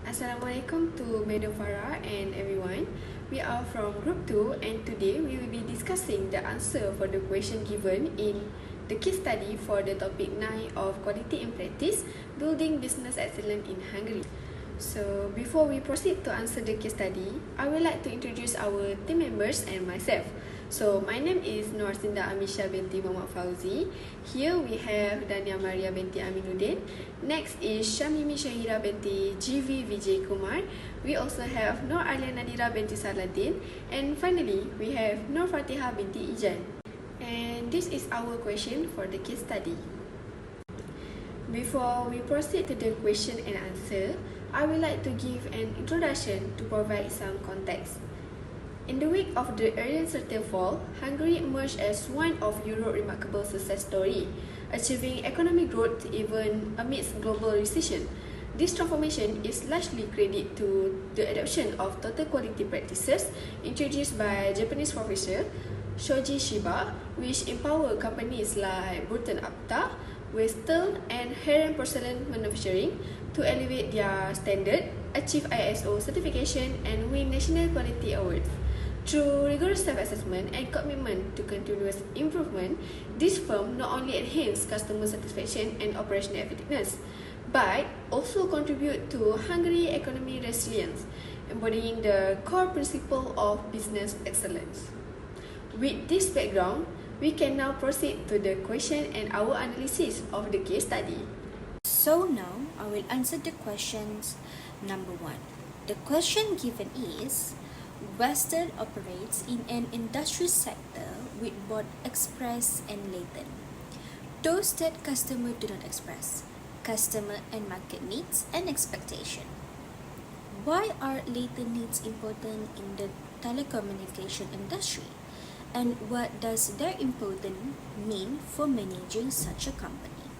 Assalamualaikum to Madam Farah and everyone. We are from Group 2 and today we will be discussing the answer for the question given in the case study for the topic 9 of Quality in Practice, Building Business Excellence in Hungary. So before we proceed to answer the case study, I would like to introduce our team members and myself. So my name is Norsinda Amisha binti Muhammad Fauzi. Here we have Dania Maria binti Aminuddin. Next is Shamimi Shahira binti GV Vijay Kumar. We also have Nur Alia Nadira binti Saladin. And finally, we have Nur Fatiha binti Ijan. And this is our question for the case study. Before we proceed to the question and answer, I would like to give an introduction to provide some context. In the wake of the Aryan Certain Fall, Hungary emerged as one of Europe's remarkable success stories, achieving economic growth even amidst global recession. This transformation is largely credited to the adoption of total quality practices introduced by Japanese professor Shoji Shiba, which empower companies like Burton Apta, Western, and Heron Porcelain Manufacturing to elevate their standard, achieve ISO certification, and win national quality awards. Through rigorous self-assessment and commitment to continuous improvement, this firm not only enhance customer satisfaction and operational effectiveness, but also contribute to Hungary economy resilience, embodying the core principle of business excellence. With this background, we can now proceed to the question and our analysis of the case study. So now, I will answer the questions. Number 1. The question given is, Western operates in an industry sector with both express and latent. Those that customer do not express, customer and market needs and expectation. Why are latent needs important in the telecommunication industry? And what does their importance mean for managing such a company?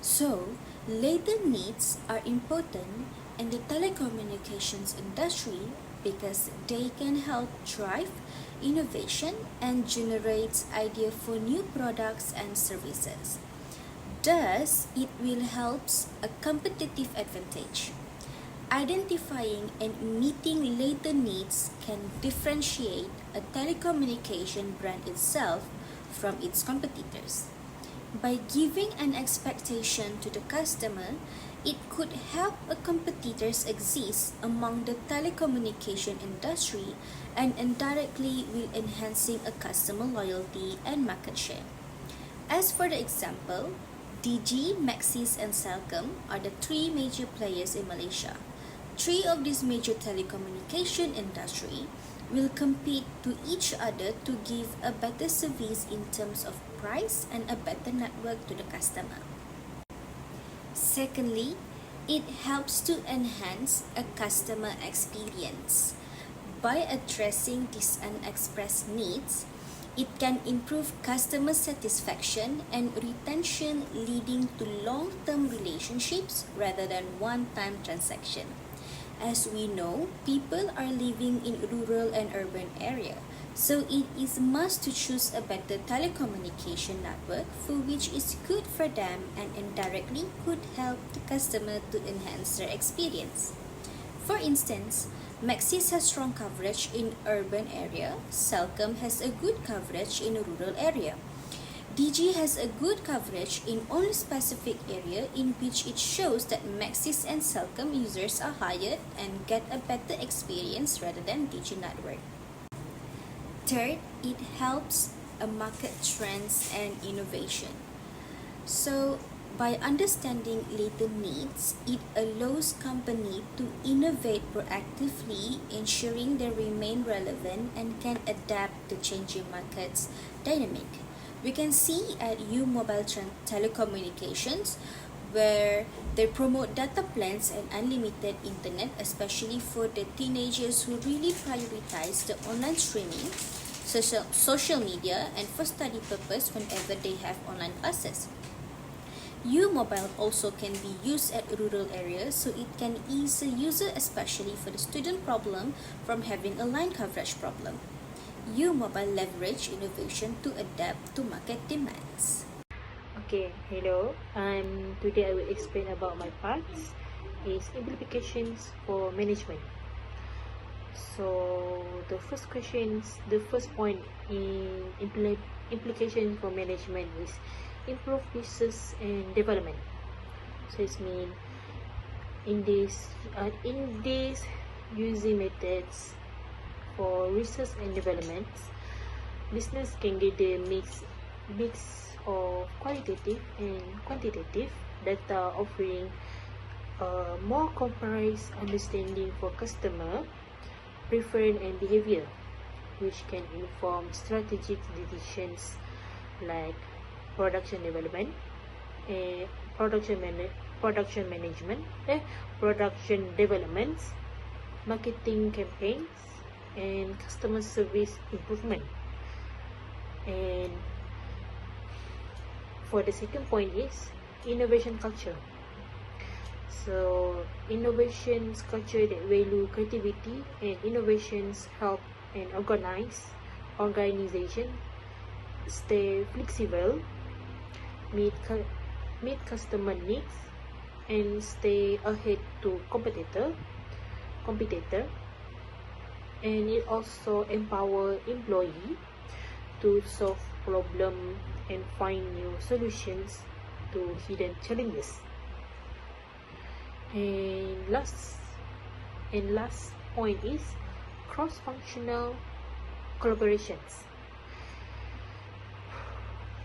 So, latent needs are important in the telecommunications industry because they can help drive innovation and generate ideas for new products and services. Thus, it will help a competitive advantage. Identifying and meeting latent needs can differentiate a telecommunication brand itself from its competitors. By giving an expectation to the customer, it could help a competitors exist among the telecommunication industry and indirectly will enhancing a customer loyalty and market share. As for the example, DG, Maxis, and Celcom are the three major players in Malaysia. Three of these major telecommunication industry will compete to each other to give a better service in terms of price and a better network to the customer. Secondly, it helps to enhance a customer experience. By addressing these unexpressed needs, it can improve customer satisfaction and retention, leading to long-term relationships rather than one-time transaction. As we know, people are living in rural and urban area, so it is must to choose a better telecommunication network for which is good for them and indirectly could help the customer to enhance their experience. For instance, Maxis has strong coverage in urban area, Celcom has a good coverage in a rural area. DG has a good coverage in only specific area in which it shows that Maxis and Celcom users are hired and get a better experience rather than DG network. Third, it helps a market trends and innovation. So, by understanding latent needs, it allows company to innovate proactively, ensuring they remain relevant and can adapt to changing markets dynamic. We can see at U Mobile Telecommunications where they promote data plans and unlimited internet, especially for the teenagers who really prioritize the online streaming, social media, and for study purpose whenever they have online classes. U Mobile also can be used at rural areas, so it can ease the user, especially for the student problem from having a line coverage problem. U Mobile leverage innovation to adapt to market demands. Okay, hello. Today I will explain about my parts. is implications for management. So the first point in implication for management is improve business and development. So it's mean in this using methods for research and development, business can get a mix of qualitative and quantitative data offering a more comprehensive understanding for customer preference and behavior, which can inform strategic decisions like production development and production management, production developments, marketing campaigns, and customer service improvement. And for the second point is innovation culture. So innovations culture that value creativity and innovations help an organization stay flexible, meet customer needs, and stay ahead to competitor, and it also empower employee to solve problem and find new solutions to hidden challenges. And last point is cross-functional collaborations.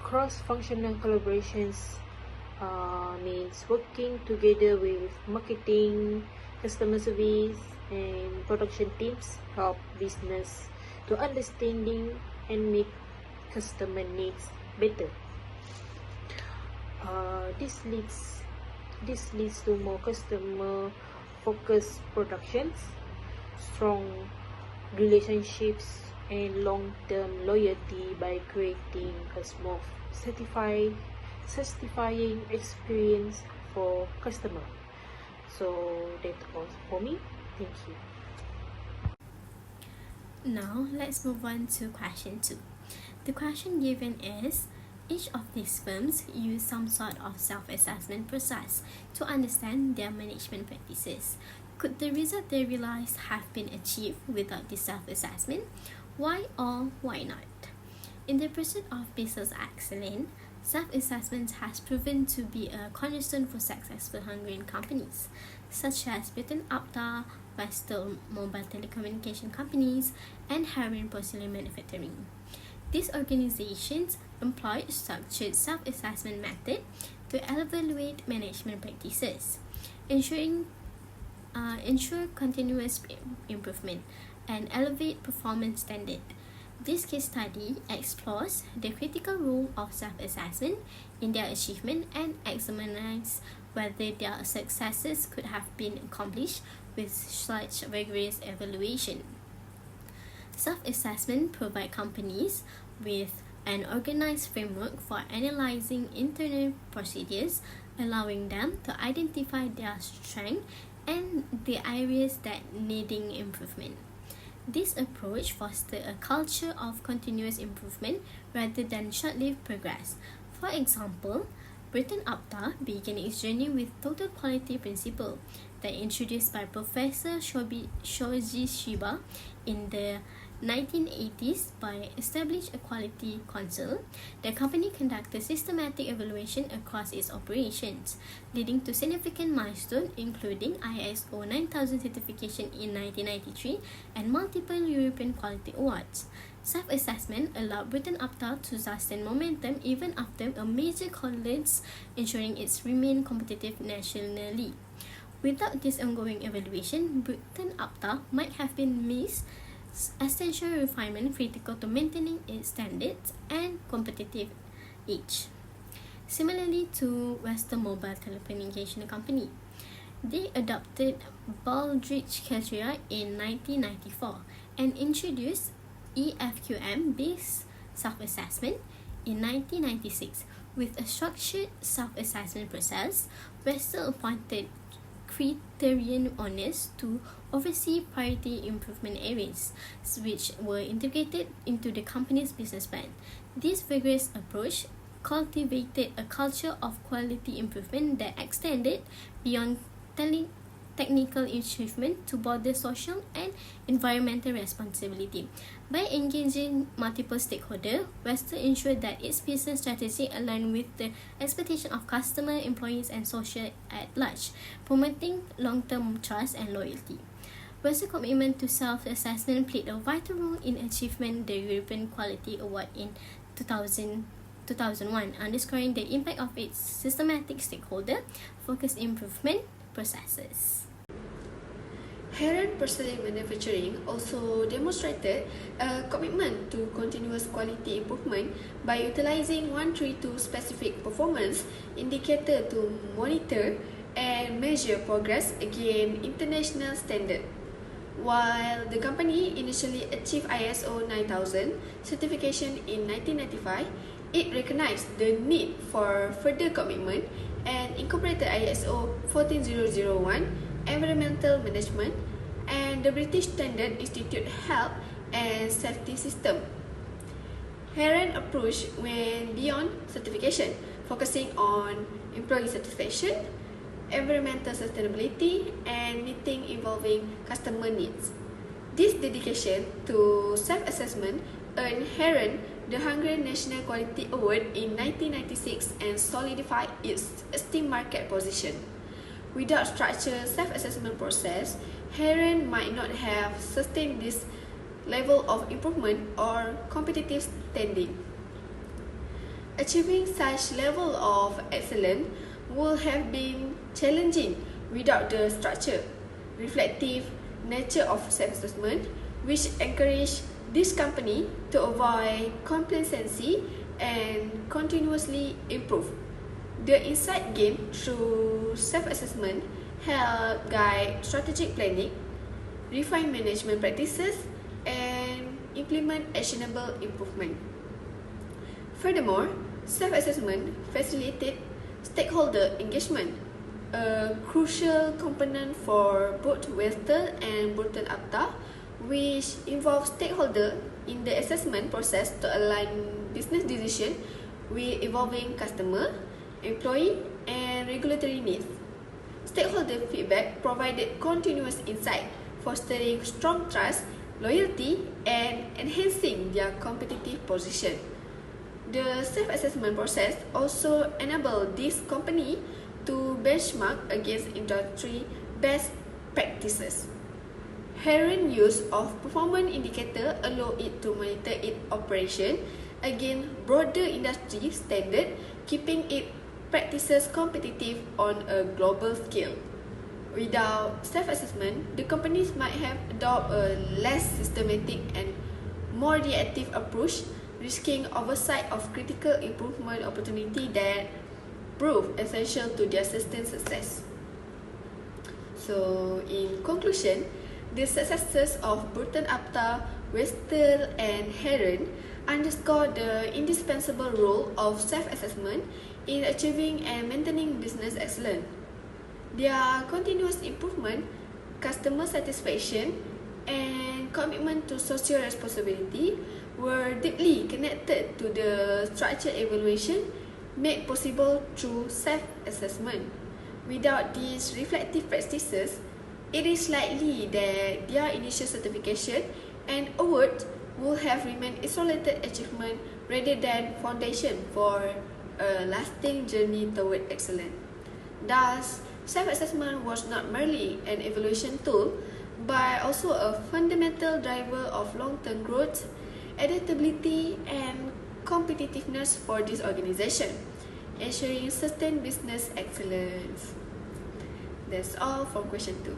Cross-functional collaborations means working together with marketing, customer service, and production teams help business to understanding and meet customer needs better. This leads to more customer focused productions, strong relationships, and long-term loyalty by creating a smooth satisfying experience for customer. So that's all for me. Thank you. Now, let's move on to question 2. The question given is, each of these firms use some sort of self-assessment process to understand their management practices. Could the result they realized have been achieved without this self-assessment? Why or why not? In the pursuit of business excellence, self-assessment has proven to be a cornerstone for successful Hungarian companies, such as Britain Apta, Vestel Mobile Telecommunication Companies, and Heron Porcelain Manufacturing. These organizations employ structured self-assessment method to evaluate management practices, ensure continuous improvement, and elevate performance standard. This case study explores the critical role of self-assessment in their achievement and examines whether their successes could have been accomplished with such rigorous evaluation. Self-assessment provides companies with an organized framework for analyzing internal procedures, allowing them to identify their strengths and the areas that needing improvement. This approach fosters a culture of continuous improvement rather than short-lived progress. For example, Britain Apta began its journey with total quality principle that introduced by Professor Shoji Shiba in the 1980s. By establishing a quality council, the company conducted systematic evaluation across its operations, leading to significant milestones including ISO 9000 certification in 1993 and multiple European quality awards. Self-assessment allowed Britain Apta to sustain momentum even after a major collapse, ensuring it remained competitive nationally. Without this ongoing evaluation, Britain Apta might have been missed essential refinement critical to maintaining its standards and competitive edge. Similarly to Western Mobile Telecommunication Company, they adopted Baldrige criteria in 1994 and introduced EFQM-based self-assessment in 1996. With a structured self-assessment process, Western appointed criterion owners to oversee priority improvement areas, which were integrated into the company's business plan. This rigorous approach cultivated a culture of quality improvement that extended beyond technical achievement to broader social and environmental responsibility. By engaging multiple stakeholders, Western ensure that its business strategy align with the expectation of customer, employees, and social at large, promoting long-term trust and loyalty. Western commitment to self-assessment played a vital role in achievement the European Quality Award in 2000, 2001, underscoring the impact of its systematic stakeholder-focused improvement processes. Heron Porcelain Manufacturing also demonstrated a commitment to continuous quality improvement by utilizing 132 specific performance indicator to monitor and measure progress against international standard. While the company initially achieved ISO 9000 certification in 1995, it recognized the need for further commitment and incorporated ISO 14001 environmental management and the British Standard Institute Health and Safety System. Heron approach went beyond certification, focusing on employee satisfaction, environmental sustainability, and meeting evolving customer needs. This dedication to self-assessment earned Heron the Hungary National Quality Award in 1996 and solidified its esteemed market position. Without structured self-assessment process, Heron might not have sustained this level of improvement or competitive standing. Achieving such level of excellence would have been challenging without the structure, reflective nature of self-assessment, which encouraged this company to avoid complacency and continuously improve. The insight gained through self-assessment help guide strategic planning, refine management practices, and implement actionable improvement. Furthermore, self-assessment facilitates stakeholder engagement, a crucial component for both Western and Burton Apta, which involves stakeholders in the assessment process to align business decisions with evolving customer, employee, and regulatory needs. Stakeholder feedback provided continuous insight, fostering strong trust, loyalty, and enhancing their competitive position. The self-assessment process also enabled this company to benchmark against industry best practices. Heron use of performance indicator allow it to monitor its operation against broader industry standard, keeping its practices competitive on a global scale. Without self-assessment, the companies might have adopted a less systematic and more reactive approach, risking oversight of critical improvement opportunity that prove essential to their sustained success. So, in conclusion, the successes of Burton Apta, Western, and Heron underscore the indispensable role of self-assessment in achieving and maintaining business excellence. Their continuous improvement, customer satisfaction, and commitment to social responsibility were deeply connected to the structured evaluation made possible through self-assessment. Without these reflective practices, it is likely that their initial certification and award would have remained isolated achievement rather than foundation for a lasting journey toward excellence. Thus, self-assessment was not merely an evaluation tool, but also a fundamental driver of long-term growth, adaptability, and competitiveness for this organization, ensuring sustained business excellence. That's all for question 2.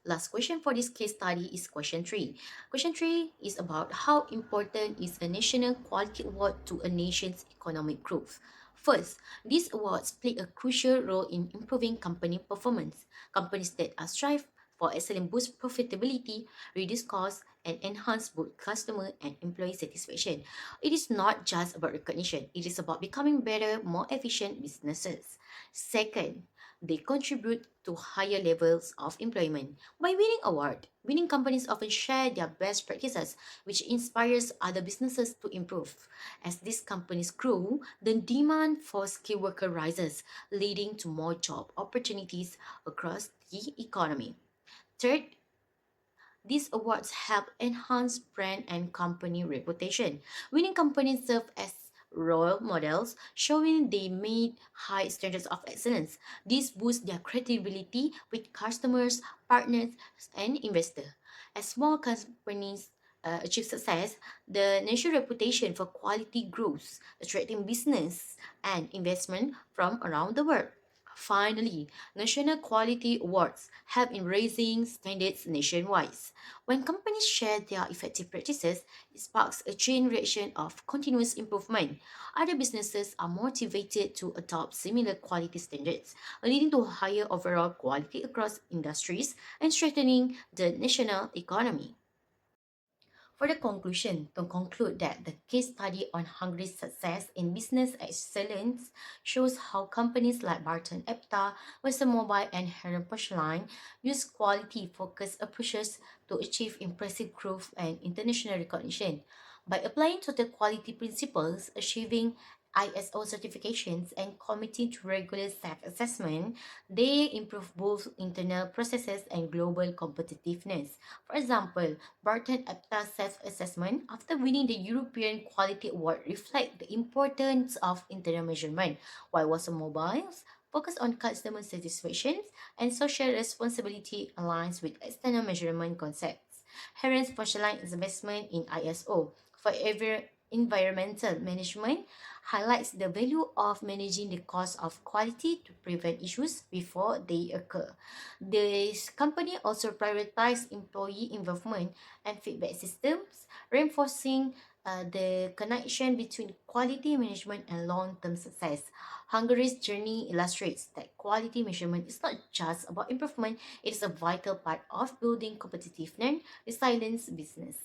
Last question for this case study is question 3. Question 3 is about how important is a national quality award to a nation's economic growth. First, these awards play a crucial role in improving company performance. Companies that are strive for excellent boost profitability, reduce costs, and enhance both customer and employee satisfaction. It is not just about recognition, it is about becoming better, more efficient businesses. Second, they contribute to higher levels of employment. By winning award, winning companies often share their best practices, which inspires other businesses to improve. As these companies grow, the demand for skilled worker rises, leading to more job opportunities across the economy. Third, these awards help enhance brand and company reputation. Winning companies serve as role models, showing they meet high standards of excellence. This boosts their credibility with customers, partners, and investors. As small companies achieve success, the national reputation for quality grows, attracting business and investment from around the world. Finally, national quality awards help in raising standards nationwide. When companies share their effective practices, it sparks a chain reaction of continuous improvement. Other businesses are motivated to adopt similar quality standards, leading to higher overall quality across industries and strengthening the national economy. For the conclusion, to conclude that the case study on Hungary's success in business excellence shows how companies like Barton Epta, Western Mobile, and Heron Porcelain use quality-focused approaches to achieve impressive growth and international recognition. By applying total quality principles, achieving ISO certifications, and committing to regular self-assessment, they improve both internal processes and global competitiveness. For example, Barton Epta's self-assessment after winning the European Quality Award reflect the importance of internal measurement, while Watson Mobiles focus on customer satisfaction and social responsibility aligns with external measurement concepts. Heron's porcelain investment in ISO for environmental management highlights the value of managing the cost of quality to prevent issues before they occur. This company also prioritized employee involvement and feedback systems, reinforcing the connection between quality management and long-term success. Hungary's journey illustrates that quality measurement is not just about improvement, it is a vital part of building competitive and resilient business.